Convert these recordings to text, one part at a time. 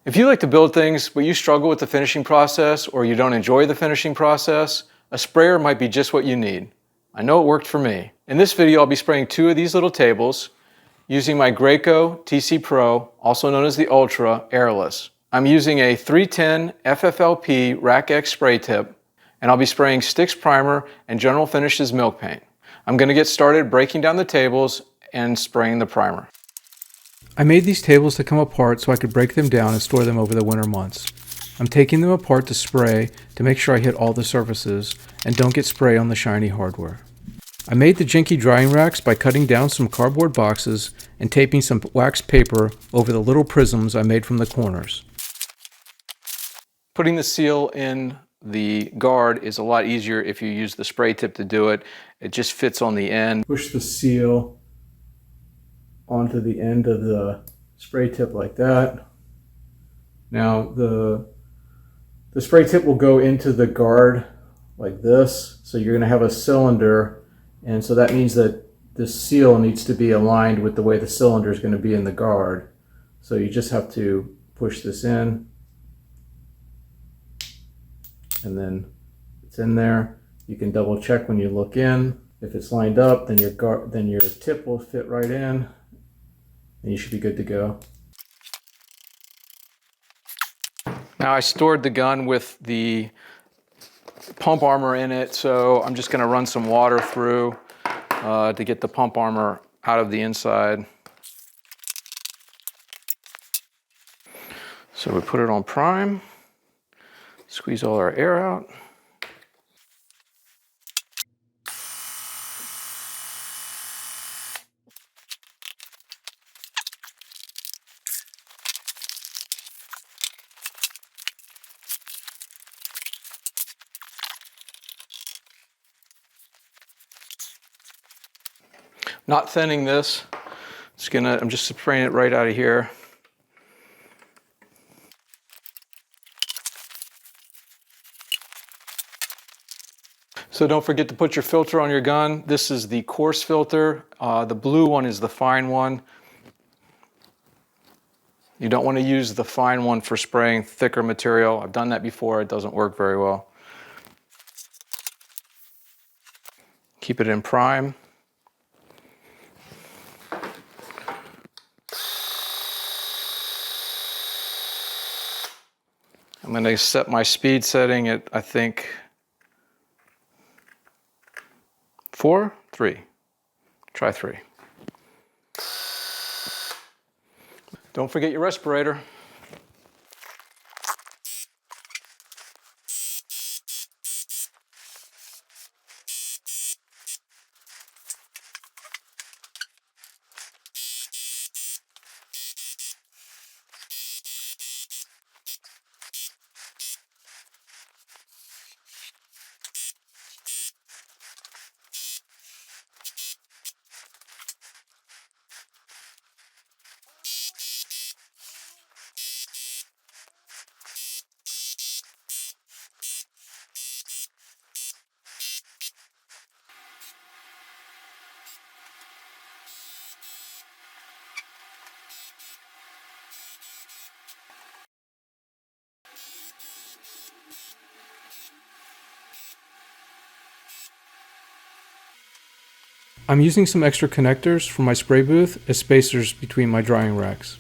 If you like to build things, but you struggle with the finishing process or you don't enjoy the finishing process, a sprayer might be just what you need. I know it worked for me. In this video, I'll be spraying 2 of these little tables using my Graco TC Pro, also known as the Ultra, airless. I'm using a 310 FFLP Rack X spray tip, and I'll be spraying Stix primer and General Finishes milk paint. I'm going to get started breaking down the tables and spraying the primer. I made these tables to come apart so I could break them down and store them over the winter months. I'm taking them apart to spray to make sure I hit all the surfaces and don't get spray on the shiny hardware. I made the jinky drying racks by cutting down some cardboard boxes and taping some wax paper over the little prisms I made from the corners. Putting the seal in the guard is a lot easier if you use the spray tip to do it. It just fits on the end. Push the seal onto the end of the spray tip like that. Now the spray tip will go into the guard like this. So you're going to have a cylinder, and so that means that the seal needs to be aligned with the way the cylinder is going to be in the guard. So you just have to push this in, and then it's in there. You can double check when you look in. If it's lined up, then your tip will fit right in, and you should be good to go. Now I stored the gun with the pump armor in it, so I'm just going to run some water through to get the pump armor out of the inside. So we put it on prime, squeeze all our air out. Not thinning this. I'm just spraying it right out of here. So don't forget to put your filter on your gun. This is the coarse filter. The blue one is the fine one. You don't want to use the fine one for spraying thicker material. I've done that before. It doesn't work very well. Keep it in prime. I'm going to set my speed setting at, I think, 4, 3. Try 3. Don't forget your respirator. I'm using some extra connectors from my spray booth as spacers between my drying racks.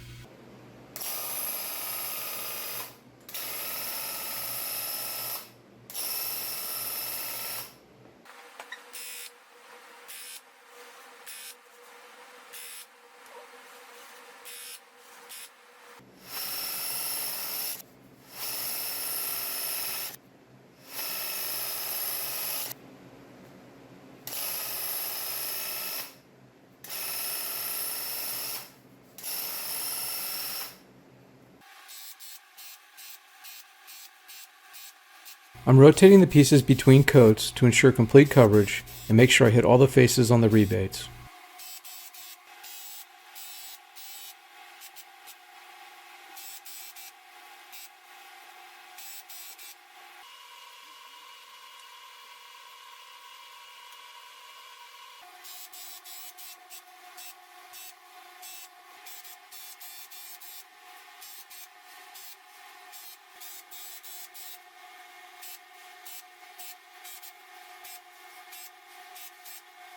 I'm rotating the pieces between coats to ensure complete coverage and make sure I hit all the faces on the rebates.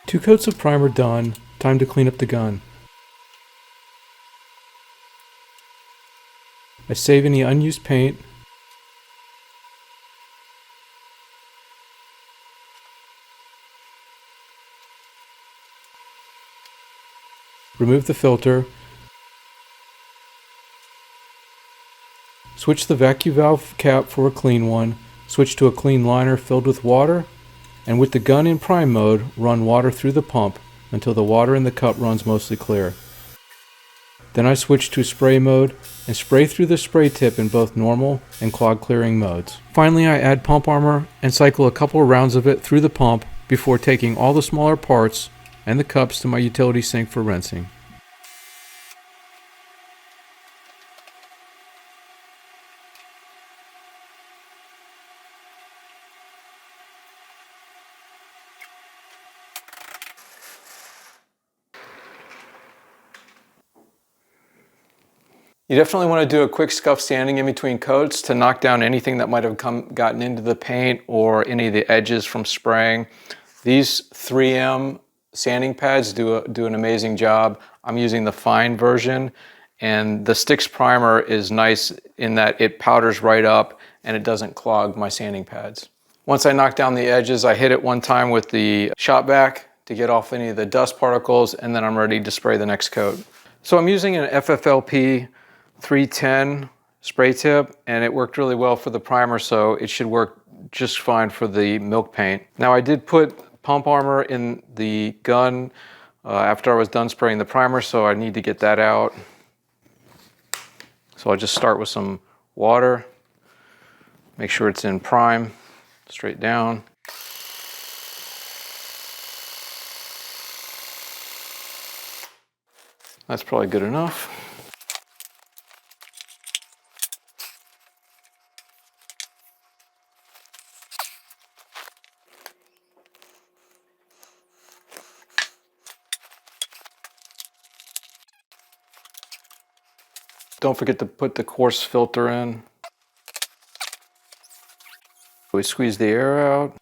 2 coats of primer done, time to clean up the gun. I save any unused paint. Remove the filter. Switch the vacuum valve cap for a clean one. Switch to a clean liner filled with water. And with the gun in prime mode, run water through the pump until the water in the cup runs mostly clear. Then I switch to spray mode and spray through the spray tip in both normal and clog clearing modes. Finally, I add pump armor and cycle a couple of rounds of it through the pump before taking all the smaller parts and the cups to my utility sink for rinsing. You definitely want to do a quick scuff sanding in between coats to knock down anything that might have gotten into the paint or any of the edges from spraying. These 3M sanding pads do an amazing job. I'm using the fine version, and the Stix primer is nice in that it powders right up and it doesn't clog my sanding pads. Once I knock down the edges, I hit it one time with the Softback to get off any of the dust particles, and then I'm ready to spray the next coat. So I'm using an FFLP 310 spray tip, and it worked really well for the primer, so it should work just fine for the milk paint. Now, I did put pump armor in the gun after I was done spraying the primer, so I need to get that out. So I'll just start with some water, make sure it's in prime, straight down. That's probably good enough. Don't forget to put the coarse filter in. We squeeze the air out,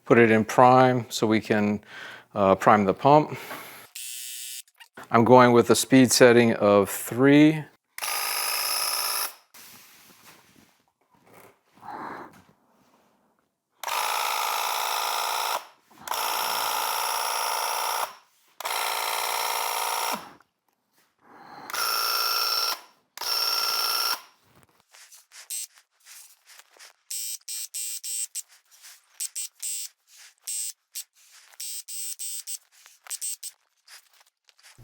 put it in prime so we can prime the pump. I'm going with a speed setting of 3.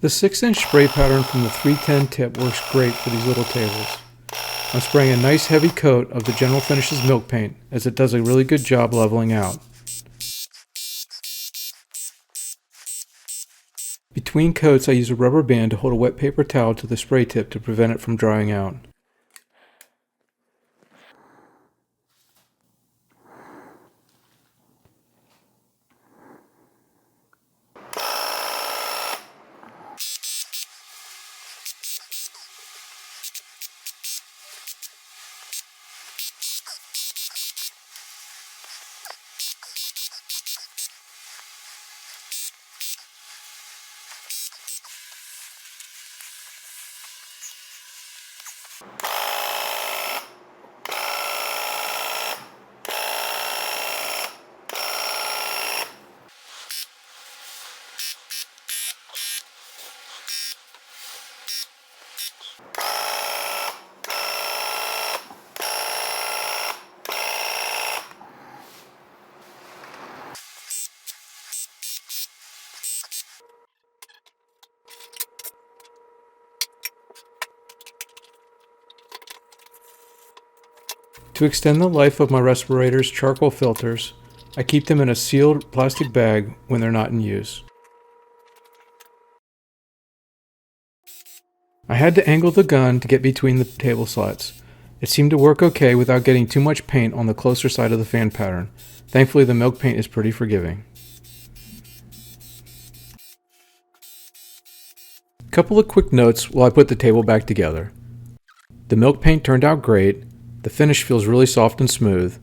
The 6-inch spray pattern from the 310 tip works great for these little tables. I'm spraying a nice heavy coat of the General Finishes milk paint, as it does a really good job leveling out. Between coats, I use a rubber band to hold a wet paper towel to the spray tip to prevent it from drying out. To extend the life of my Respirator's charcoal filters, I keep them in a sealed plastic bag when they're not in use. I had to angle the gun to get between the table slots. It seemed to work okay without getting too much paint on the closer side of the fan pattern. Thankfully, the milk paint is pretty forgiving. Couple of quick notes while I put the table back together. The milk paint turned out great. The finish feels really soft and smooth.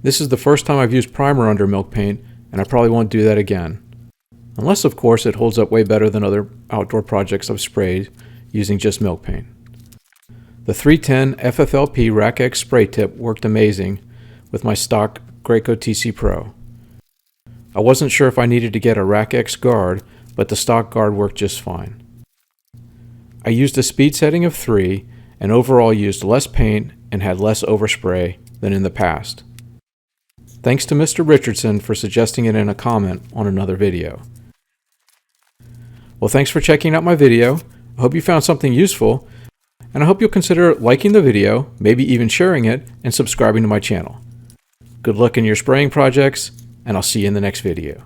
This is the first time I've used primer under milk paint, and I probably won't do that again. Unless, of course, it holds up way better than other outdoor projects I've sprayed using just milk paint. The 310 FFLP Rack X spray tip worked amazing with my stock Graco TC Pro. I wasn't sure if I needed to get a Rack X guard, but the stock guard worked just fine. I used a speed setting of 3 and overall used less paint and had less overspray than in the past. Thanks to Mr. Richardson for suggesting it in a comment on another video. Well, thanks for checking out my video. I hope you found something useful, and I hope you'll consider liking the video, maybe even sharing it, and subscribing to my channel. Good luck in your spraying projects, and I'll see you in the next video.